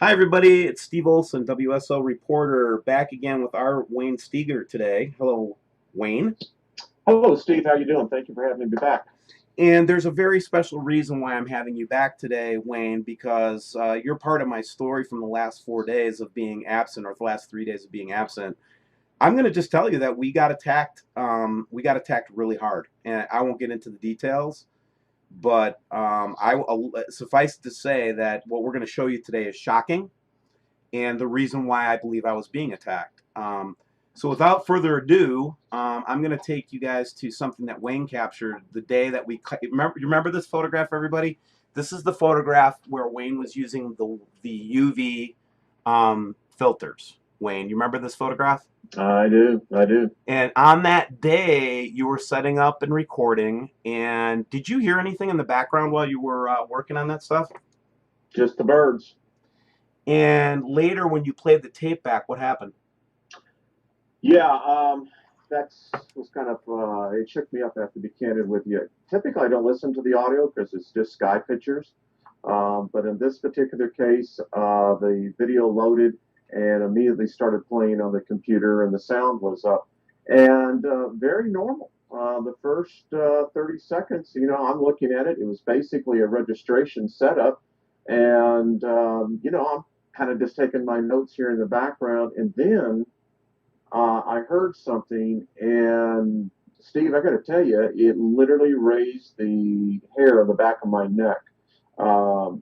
Hi, everybody. It's Steve Olson, WSO reporter, back again with our Wayne Steger today. Hello, Wayne. Hello, Steve. How you doing? Thank you for having me back. And there's a very special reason why I'm having you back today, Wayne, because you're part of my story from the last 4 days of being absent, or the last 3 days of being absent. I'm going to just tell you that we got attacked. We got attacked really hard, and I won't get into the details. But suffice to say that what we're going to show you today is shocking, and the reason why I believe I was being attacked. So without further ado, I'm going to take you guys to something that Wayne captured the day that we remember this photograph, everybody. This is the photograph where Wayne was using the UV filters. Wayne, you remember this photograph? I do. I do. And on that day, you were setting up and recording. And did you hear anything in the background while you were working on that stuff? Just the birds. And later, when you played the tape back, what happened? Yeah, that's was kind of it shook me up. I have to be candid with you. Typically, I don't listen to the audio because it's just sky pictures. But in this particular case, the video loaded and immediately started playing on the computer, and the sound was up and very normal. The first 30 seconds, I'm looking at it. It was basically a registration setup, and I'm kind of just taking my notes here in the background, and then I heard something, and Steve, I got to tell you, it literally raised the hair on the back of my neck. Um,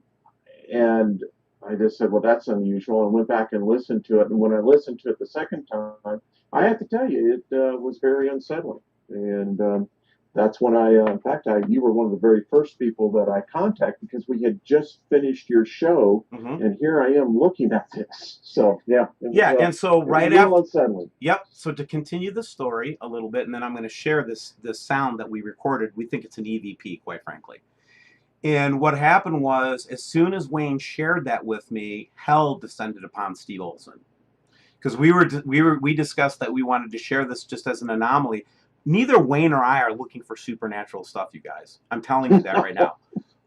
and I just said, well, that's unusual, and went back and listened to it. And when I listened to it the second time, I have to tell you, it was very unsettling. And that's when in fact, you were one of the very first people that I contacted because we had just finished your show, Mm-hmm. and here I am looking at this. So yeah, Yeah, and so it was a right little after, unsettling. yep. So to continue the story a little bit, and then I'm going to share this sound that we recorded. We think it's an EVP, quite frankly. And what happened was, as soon as Wayne shared that with me, hell descended upon Steve Olson because we discussed that we wanted to share this just as an anomaly. Neither Wayne or I are looking for supernatural stuff, you guys. I'm telling you that right now.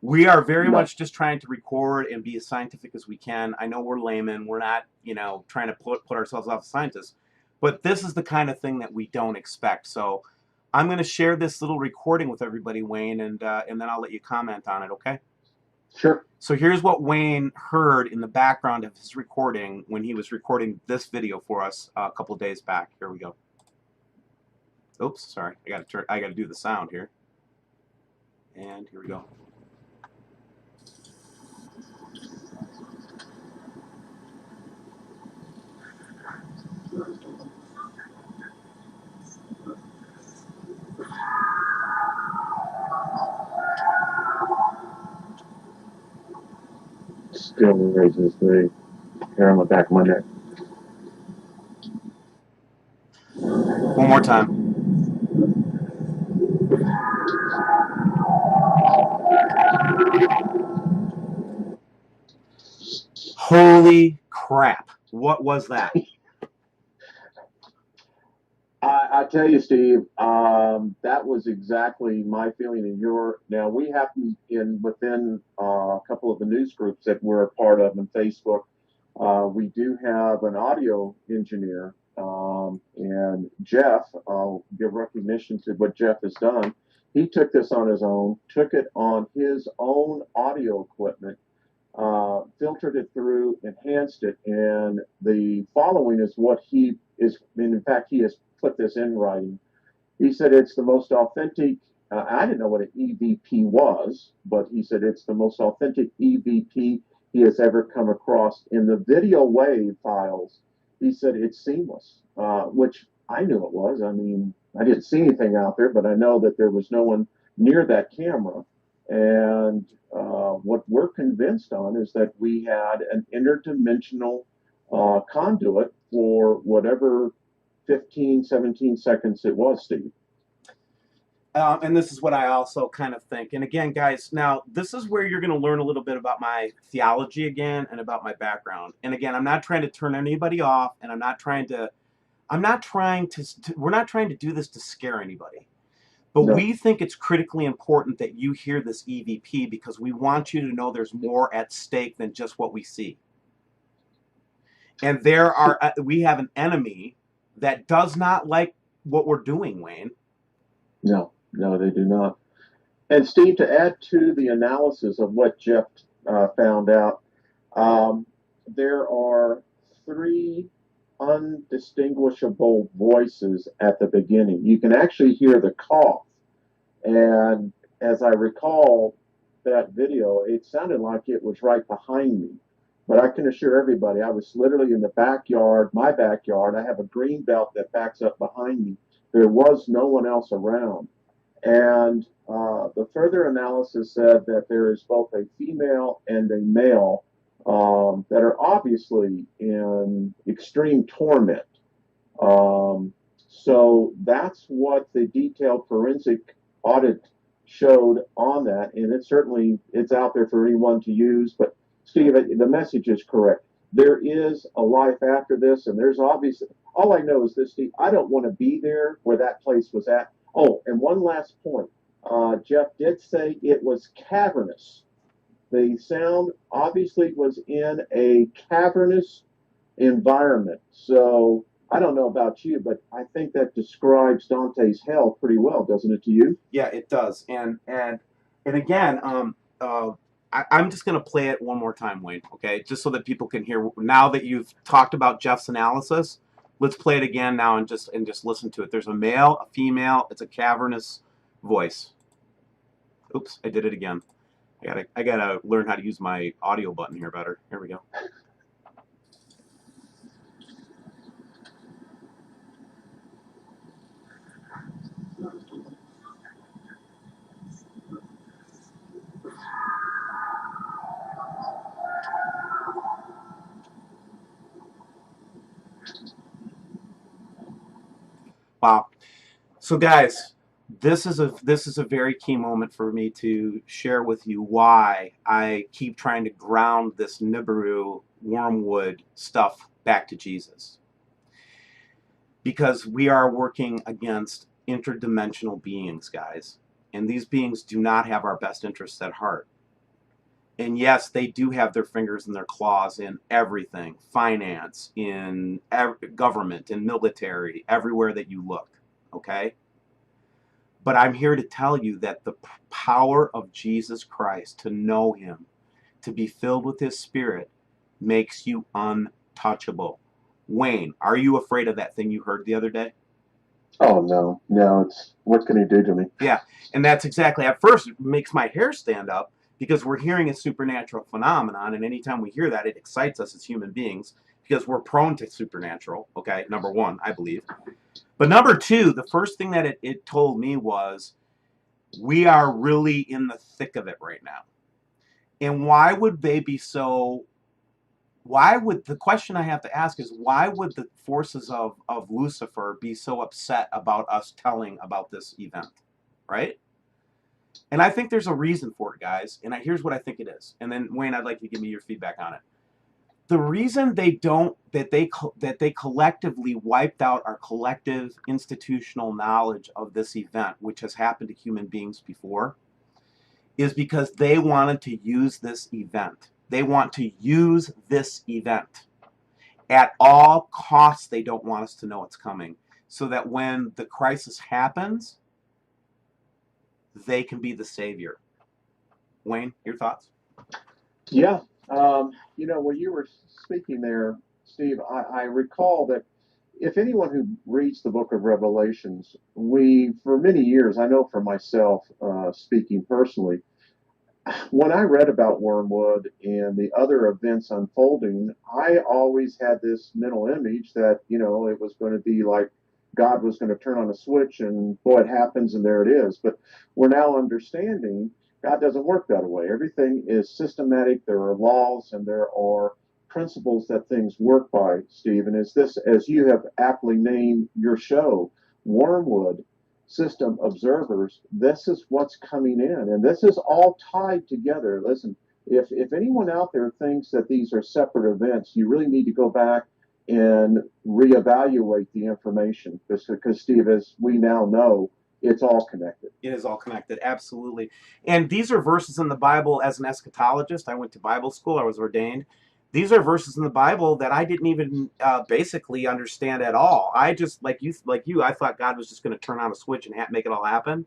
We are very No, much just trying to record and be as scientific as we can. I know we're laymen. We're not, trying to put ourselves off as scientists. But this is the kind of thing that we don't expect. So I'm going to share this little recording with everybody, Wayne, and then I'll let you comment on it, okay? sure. So here's what Wayne heard in the background of his recording when he was recording this video for us a couple days back. Here we go. Oops, sorry. I got to do the sound here. And here we go. Still raises the hair on the back of my neck. One more time. Holy crap. What was that? I tell you, Steve, that was exactly my feeling. And your now we happen in within a couple of the news groups that we're a part of on Facebook. We do have an audio engineer, and Jeff. I'll give recognition to what Jeff has done. He took this on his own, took it on his own audio equipment, filtered it through, enhanced it, and the following is what he is. In fact, he has put this in writing. He said it's the most authentic. I didn't know what an EVP was, but he said it's the most authentic EVP he has ever come across. In the video wave files, he said it's seamless, which I knew it was. I mean, I didn't see anything out there, but I know that there was no one near that camera. And what we're convinced on is that we had an interdimensional conduit for whatever 15, 17 seconds it was, Steve. And this is what I also kind of think. And again, guys, now this is where you're going to learn a little bit about my theology again and about my background. And again, I'm not trying to turn anybody off, and we're not trying to do this to scare anybody. But No. we think it's critically important that you hear this EVP because we want you to know there's more at stake than just what we see. And we have an enemy that does not like what we're doing, Wayne. No, no, they do not. And Steve, to add to the analysis of what Jeff found out, um, there are three undistinguishable voices at the beginning. You can actually hear the cough. And as I recall that video, it sounded like it was right behind me. But I can assure everybody, I was literally in the backyard, my backyard. I have a green belt that backs up behind me. There was no one else around. And the further analysis said that there is both a female and a male that are obviously in extreme torment. So that's what the detailed forensic audit showed on that, and it's out there for anyone to use. But Steve, the message is correct. There is a life after this, and there's obviously all I know is this, Steve. I don't want to be there where that place was at. Oh, and one last point. Jeff did say it was cavernous. The sound obviously was in a cavernous environment. So I don't know about you, but I think that describes Dante's hell pretty well, doesn't it to you? Yeah, it does. And again, I'm just going to play it one more time, Wayne. Okay, just so that people can hear. Now that you've talked about Jeff's analysis, let's play it again now and just listen to it. There's a male, a female. It's a cavernous voice. Oops, I did it again. I gotta learn how to use my audio button here better. Here we go. Wow. So guys, this is a very key moment for me to share with you why I keep trying to ground this Nibiru wormwood stuff back to Jesus. Because we are working against interdimensional beings, guys. And these beings do not have our best interests at heart. And yes, they do have their fingers and their claws in everything, finance, in government, in military, everywhere that you look. Okay? But I'm here to tell you that the power of Jesus Christ, to know him, to be filled with his spirit, makes you untouchable. Wayne, are you afraid of that thing you heard the other day? Oh no, no, it's what can he do to me? Yeah, and that's exactly, at first it makes my hair stand up because we're hearing a supernatural phenomenon, and anytime we hear that, it excites us as human beings because we're prone to supernatural, okay, number one, I believe. But number two, the first thing that it told me was we are really in the thick of it right now. And why would they be so? Why would the question I have to ask is why would the forces of Lucifer be so upset about us telling about this event, right? And I think there's a reason for it, guys. And here's what I think it is. And then Wayne, I'd like you to give me your feedback on it. The reason they don't that they collectively wiped out our collective institutional knowledge of this event, which has happened to human beings before, is because they wanted to use this event. They want to use this event at all costs. They don't want us to know it's coming, so that when the crisis happens, they can be the savior. Wayne, your thoughts? Yeah, when you were speaking there, Steve, I recall that if anyone who reads the book of Revelations, for many years, I know for myself, speaking personally, when I read about Wormwood and the other events unfolding, I always had this mental image that, it was going to be like God was going to turn on a switch and boy, it happens and there it is. But we're now understanding God doesn't work that way. Everything is systematic. There are laws and there are principles that things work by, Steve. And as you have aptly named your show, Wormwood, system observers, this is what's coming in, and this is all tied together. Listen, if anyone out there thinks that these are separate events, you really need to go back and reevaluate the information because Steve, as we now know, it's all connected. It is all connected, absolutely. And these are verses in the Bible. As an eschatologist, I went to Bible school, I was ordained. These are verses in the Bible that I didn't even basically understand at all. I just like you, I thought God was just going to turn on a switch and make it all happen.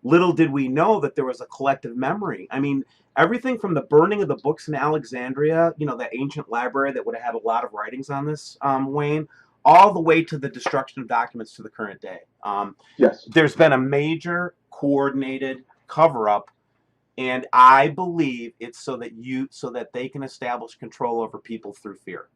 Little did we know that there was a collective memory. I mean, everything from the burning of the books in Alexandria, you know, that ancient library that would have had a lot of writings on this, Wayne, all the way to the destruction of documents to the current day. Yes. There's been a major coordinated cover up, and I believe it's so that they can establish control over people through fear.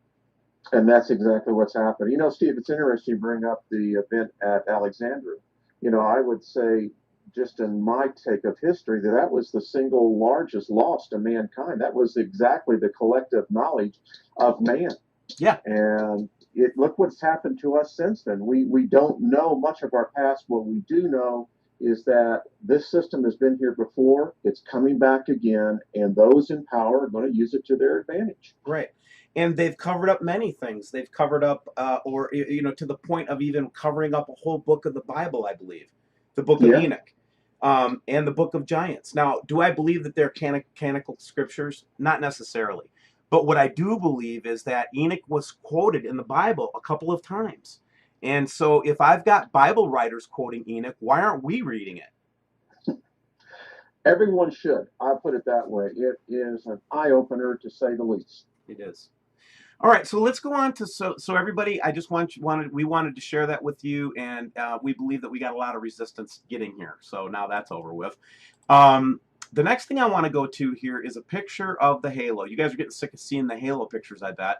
And that's exactly what's happened. You know, Steve, it's interesting you bring up the event at Alexandria. You know, I would say, just in my take of history, that that was the single largest loss to mankind. That was exactly the collective knowledge of man. Yeah. And look what's happened to us since then. We don't know much of our past. What we do know is that this system has been here before. It's coming back again, and those in power are going to use it to their advantage. Right. And they've covered up many things. They've covered up, or, you know, to the point of even covering up a whole book of the Bible, I believe, the book of Yeah. Enoch, and the book of Giants. Now, do I believe that they're canonical scriptures? Not necessarily. But what I do believe is that Enoch was quoted in the Bible a couple of times. And so if I've got Bible writers quoting Enoch, why aren't we reading it? Everyone should. I put it that way. It is an eye opener to say the least. It is. All right, so let's go on to so everybody. I just we wanted to share that with you, and we believe that we got a lot of resistance getting here. So now that's over with. The next thing I want to go to here is a picture of the halo. You guys are getting sick of seeing the halo pictures, I bet.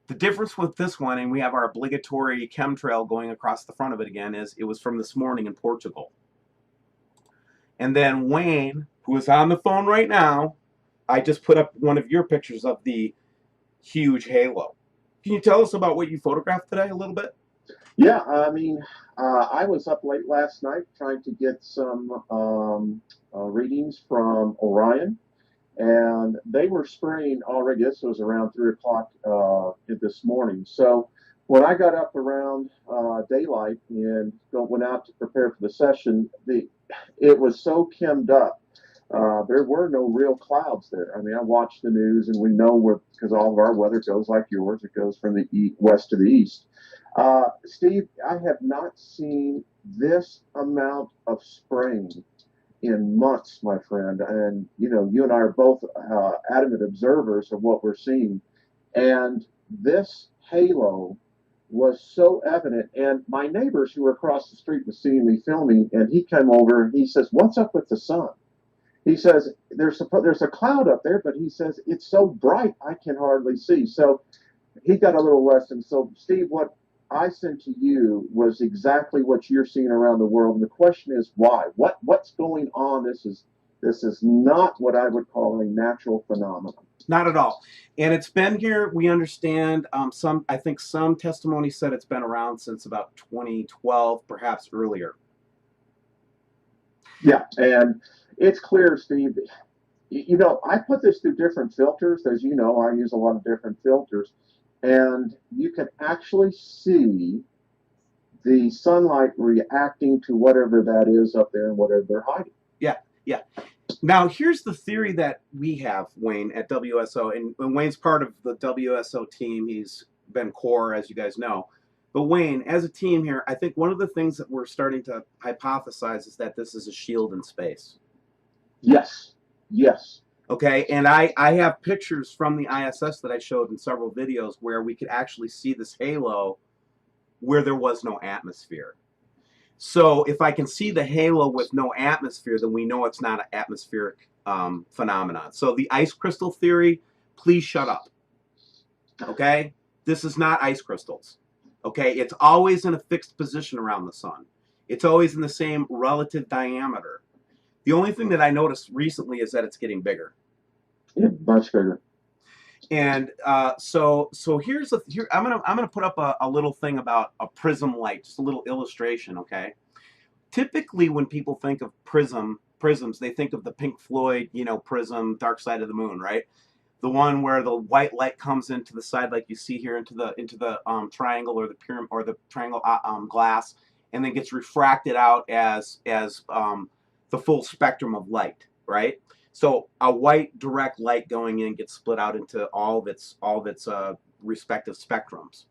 The difference with this one, and we have our obligatory chemtrail going across the front of it again, is it was from this morning in Portugal. And then Wayne, who is on the phone right now, I just put up one of your pictures of the huge halo. Can you tell us about what you photographed today a little bit? Yeah, I mean, I was up late last night trying to get some readings from Orion, and they were spraying already. This was around 3 o'clock this morning. So when I got up around daylight and went out to prepare for the session, it was so chemmed up. There were no real clouds there. I mean, I watched the news, and we know where, because all of our weather goes like yours. It goes from the west to the east. Steve, I have not seen this amount of spraying in months, my friend. And you know, you and I are both adamant observers of what we're seeing. And this halo was so evident. And my neighbors who were across the street was seeing me filming, and he came over and he says, "What's up with the sun?" He says, there's a cloud up there, but he says it's so bright I can hardly see. So he got a little lesson. So Steve, what I sent to you was exactly what you're seeing around the world. And the question is why? What's going on? This is not what I would call a natural phenomenon. Not at all. And it's been here. We understand. I think some testimony said it's been around since about 2012, perhaps earlier. Yeah, and it's clear, Steve. You know, I put this through different filters. As you know, I use a lot of different filters, and you can actually see the sunlight reacting to whatever that is up there and whatever they're hiding. Yeah, yeah. Now, here's the theory that we have, Wayne, at WSO. And Wayne's part of the WSO team. He's been core, as you guys know. But Wayne, as a team here, I think one of the things that we're starting to hypothesize is that this is a shield in space. Yes, yes. Okay, and I have pictures from the ISS that I showed in several videos where we could actually see this halo where there was no atmosphere. So if I can see the halo with no atmosphere, then we know it's not an atmospheric phenomenon. So the ice crystal theory, please shut up. Okay? This is not ice crystals. Okay? It's always in a fixed position around the sun. It's always in the same relative diameter. The only thing that I noticed recently is that it's getting bigger. Yeah, much bigger. And so here I'm gonna put up a little thing about a prism light, just a little illustration, okay? Typically, when people think of prisms, they think of the Pink Floyd, you know, prism, Dark Side of the Moon, right? The one where the white light comes into the side, like you see here, into the triangle or the pyramid or the triangle glass, and then gets refracted out as the full spectrum of light, right? So a white direct light going in gets split out into all of its respective spectrums.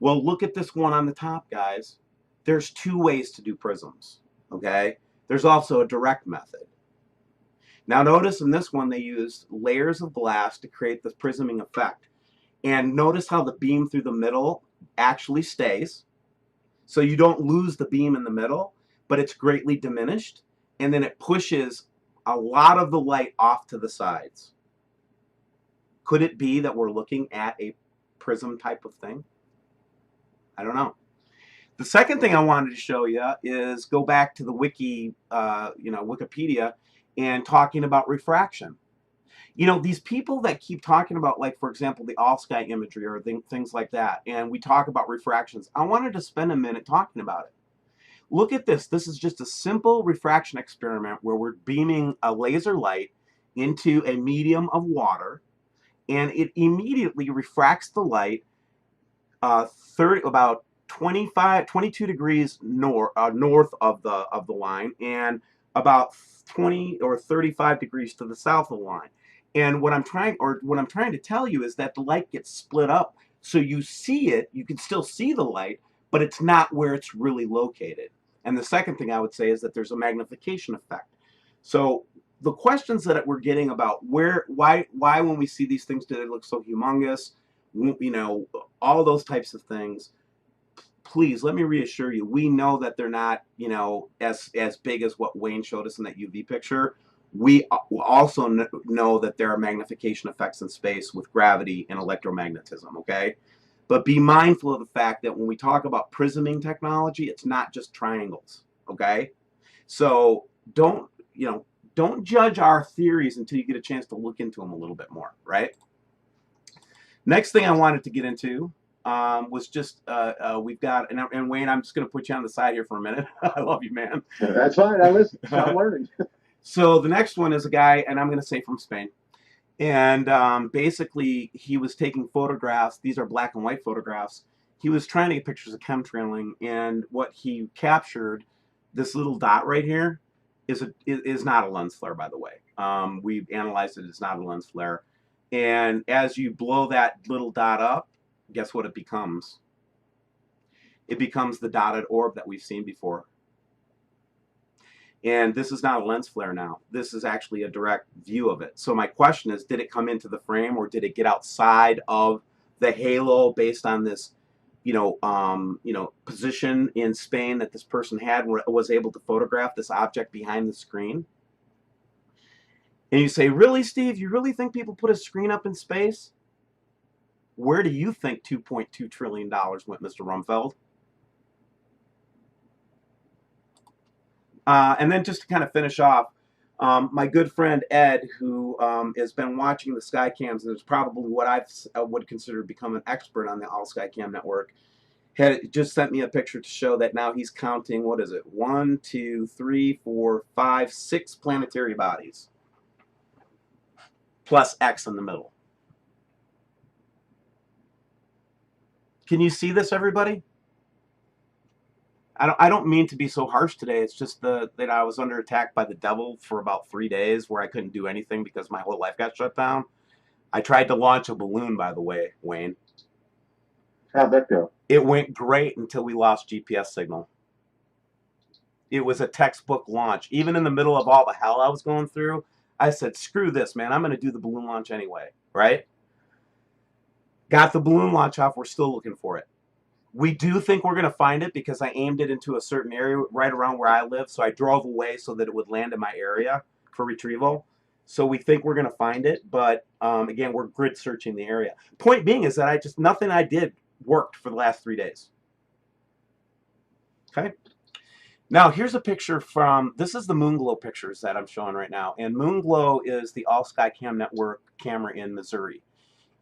Well, look at this one on the top, guys. There's two ways to do prisms, okay? There's also a direct method. Now notice in this one they used layers of glass to create the prisming effect. And notice how the beam through the middle actually stays. So you don't lose the beam in the middle, but it's greatly diminished. And then it pushes a lot of the light off to the sides. Could it be that we're looking at a prism type of thing? I don't know. The second thing I wanted to show you is go back to the Wikipedia, and talking about refraction. These people that keep talking about, like, for example, the all sky imagery or things like that, and we talk about refractions, I wanted to spend a minute talking about it. Look at this. This is just a simple refraction experiment where we're beaming a laser light into a medium of water, and it immediately refracts the light 30 about 22 degrees north of the line, and about 20 or 35 degrees to the south of the line. And what I'm trying to tell you is that the light gets split up, so you see it, you can still see the light, but it's not where it's really located. And the second thing I would say is that there's a magnification effect. So the questions that we're getting about why when we see these things do they look so humongous, all those types of things, please let me reassure you, we know that they're not, as big as what Wayne showed us in that UV picture. We also know that there are magnification effects in space with gravity and electromagnetism, okay? But be mindful of the fact that when we talk about prisming technology, it's not just triangles, okay? So don't judge our theories until you get a chance to look into them a little bit more, right? Next thing I wanted to get into was just we've got, and Wayne, I'm just going to put you on the side here for a minute. I love you, man. That's fine. I listen. I'm learning. So the next one is a guy, and I'm going to say from Spain. And basically, he was taking photographs. These are black and white photographs. He was trying to get pictures of chemtrailing, and what he captured, this little dot right here, is not a lens flare, by the way. We analyzed it. It's not a lens flare. And as you blow that little dot up, guess what it becomes? It becomes the dotted orb that we've seen before. And this is not a lens flare now. This is actually a direct view of it. So my question is, did it come into the frame, or did it get outside of the halo based on this, position in Spain that this person had, where it was able to photograph this object behind the screen? And you say, really, Steve? You really think people put a screen up in space? Where do you think $2.2 trillion went, Mr. Rumfeld? And then just to kind of finish off, my good friend Ed, who has been watching the Skycams and is probably what I would consider to become an expert on the All Skycam network, had just sent me a picture to show that now he's counting, what is it, 1, 2, 3, 4, 5, 6 planetary bodies, plus X in the middle. Can you see this, everybody? I don't mean to be so harsh today. It's just that I was under attack by the devil for about 3 days, where I couldn't do anything because my whole life got shut down. I tried to launch a balloon, by the way, Wayne. How'd that go? It went great until we lost GPS signal. It was a textbook launch. Even in the middle of all the hell I was going through, I said, screw this, man. I'm going to do the balloon launch anyway, right? Got the balloon launch off. We're still looking for it. We do think we're going to find it because I aimed it into a certain area right around where I live. So I drove away so that it would land in my area for retrieval. So we think we're going to find it. But again, we're grid searching the area. Point being is that nothing I did worked for the last 3 days. Okay. Now here's a picture from, this is the Moonglow pictures that I'm showing right now. And Moonglow is the All Skycam Network camera in Missouri.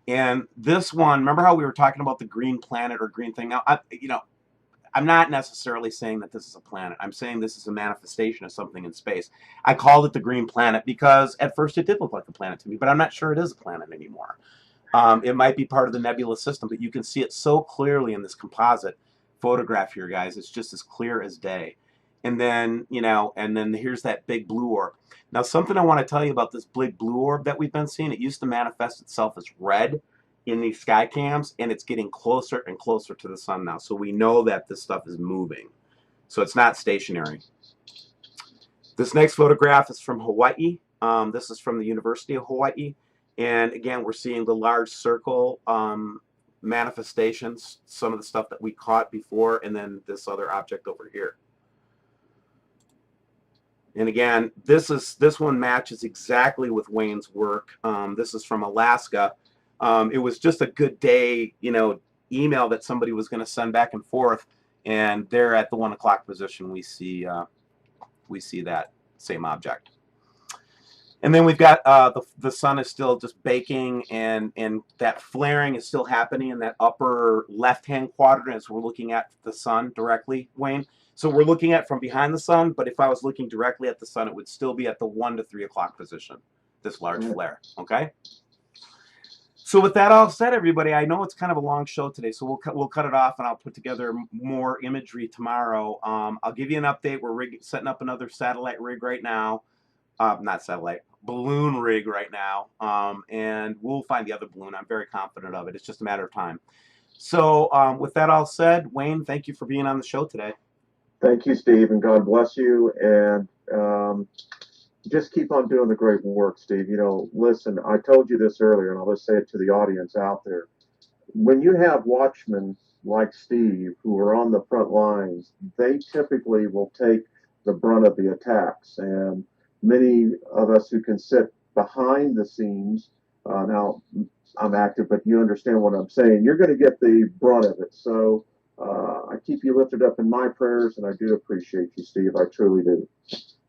And this one, remember how we were talking about the green planet or green thing? Now, I'm not necessarily saying that this is a planet. I'm saying this is a manifestation of something in space. I called it the green planet because at first it did look like a planet to me, but I'm not sure it is a planet anymore. It might be part of the nebula system, but you can see it so clearly in this composite photograph here, guys. It's just as clear as day. and then, you know, and then here's that big blue orb. Now, something I want to tell you about this big blue orb that we've been seeing, it used to manifest itself as red in these sky cams, and it's getting closer and closer to the sun now. So we know that this stuff is moving. So it's not stationary. This next photograph is from Hawaii. This is from the University of Hawaii. And again, we're seeing the large circle manifestations, some of the stuff that we caught before, and then this other object over here. And again, this one matches exactly with Wayne's work. This is from Alaska. It was just a good day, you know, email that somebody was going to send back and forth, and there at the 1 o'clock position, we see that same object. And then we've got the sun is still just baking, and that flaring is still happening in that upper left-hand quadrant as we're looking at the sun directly, Wayne. So we're looking at from behind the sun, but if I was looking directly at the sun, it would still be at the 1 to 3 o'clock position, this large flare, okay? So with that all said, everybody, I know it's kind of a long show today, so we'll cut it off, and I'll put together more imagery tomorrow. I'll give you an update. We're setting up another satellite rig right now. Not satellite, balloon rig right now, and we'll find the other balloon. I'm very confident of it. It's just a matter of time. So with that all said, Wayne, thank you for being on the show today. Thank you, Steve, and God bless you. And just keep on doing the great work, Steve. You know, listen, I told you this earlier, and I'll just say it to the audience out there. When you have watchmen like Steve who are on the front lines, they typically will take the brunt of the attacks. And many of us who can sit behind the scenes, now I'm active, but you understand what I'm saying, you're going to get the brunt of it. So I keep you lifted up in my prayers, and I do appreciate you, Steve. I truly do.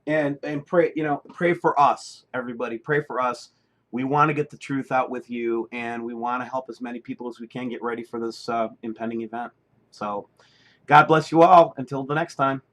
And pray, you know, pray for us, everybody. Pray for us. We want to get the truth out with you, and we want to help as many people as we can get ready for this impending event. So God bless you all. Until the next time.